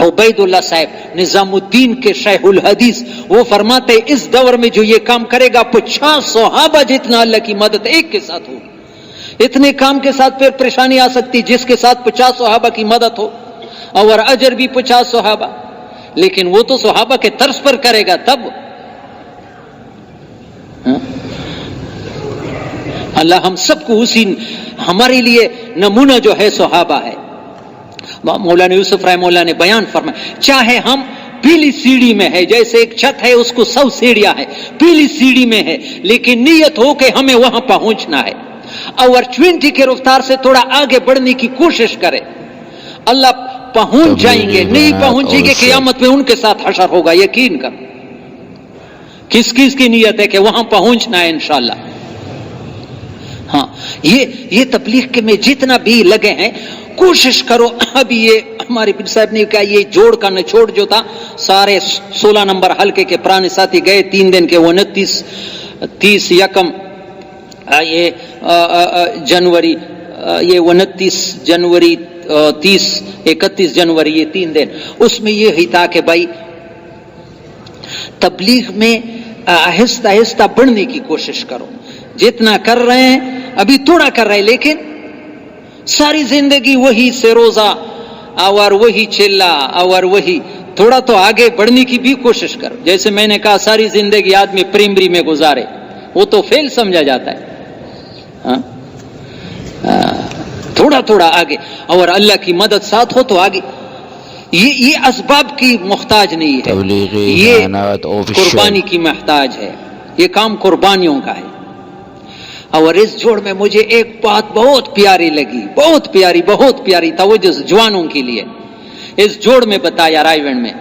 عبید اللہ صاحب نظام الدین کے شیخ الحدیث، وہ فرماتے اس دور میں جو یہ کام کرے گا 50 صحابہ جتنا اللہ کی مدد ایک کے ساتھ ہوگی۔ اتنے کام کے ساتھ پھر پریشانی آ سکتی جس کے ساتھ 50 صحابہ کی مدد ہو اور اجر بھی 50 صحابہ، لیکن وہ تو صحابہ کے طرز پر کرے گا تب۔ اللہ ہم سب کو اسی، ہمارے لیے نمونہ جو ہے صحابہ ہے۔ مولانا یوسف رحمہ اللہ نے بیان فرمایا، چاہے ہم پیلی سیڑھی میں ہے، جیسے ایک چھت ہے اس کو 100 سیڑھیاں ہے، پیلی سیڑھی میں ہے، لیکن نیت ہو کہ ہمیں وہاں پہنچنا ہے اور 20 کی رفتار سے تھوڑا آگے بڑھنے کی کوشش کرے، اللہ پہنچ جائیں گے۔ نہیں پہنچیں گے قیامت میں ان کے ساتھ حشر ہوگا، یقین کر۔ کس کس کی نیت ہے کہ وہاں پہنچنا ہے انشاءاللہ۔ ہاں، یہ تبلیغ کے میں جتنا بھی لگے ہیں کوشش کرو۔ ابھی یہ ہمارے پیر صاحب نے کہا، یہ جوڑ کا نچوڑ جو تھا، سارے 16 نمبر حلقے کے پرانے ساتھی گئے 3 دن کے، 29 30 یکم یہ جنوری، یہ 29 جنوری 30 31 جنوری، یہ 3 دن، اس میں یہ ہی تھا کہ بھائی تبلیغ میں آہستہ آہستہ بڑھنے کی کوشش کرو۔ جتنا کر رہے ہیں ابھی تھوڑا کر رہے ہیں، لیکن ساری زندگی وہی سے روزہ اور وہی چلا اور وہی، تھوڑا تو آگے بڑھنے کی بھی کوشش کرو۔ جیسے میں نے کہا ساری زندگی آدمی پریمری میں گزارے، وہ تو فیل سمجھا جاتا ہے۔ تھوڑا تھوڑا آگے، اور اللہ کی مدد ساتھ ہو تو آگے۔ یہ اسباب کی محتاج نہیں ہے، یہ قربانی کی محتاج ہے، یہ کام قربانیوں کا ہے۔ اور اس جوڑ میں مجھے ایک بات بہت پیاری لگی، بہت پیاری توجہ جوانوں کے لیے۔ اس جوڑ میں بتایا رائے ون میں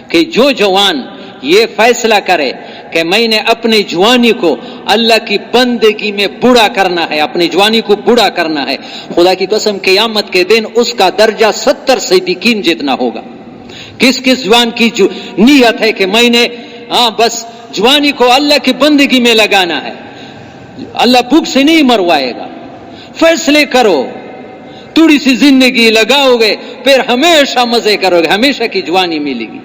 کہ جو جوان یہ فیصلہ کرے کہ میں نے اپنی جوانی کو اللہ کی بندگی میں بوڑھا کرنا ہے، اپنی جوانی کو بوڑھا کرنا ہے، خدا کی قسم قیامت کے دن اس کا درجہ 70 صدیقین جتنا ہوگا۔ کس کس جوان کی جو نیت ہے کہ میں نے بس جوانی کو اللہ کی بندگی میں لگانا ہے، اللہ بھوک سے نہیں مروائے گا۔ فیصلے کرو، تھوڑی سی زندگی لگاؤ گے، پھر ہمیشہ مزے کرو گے، ہمیشہ کی جوانی ملے گی۔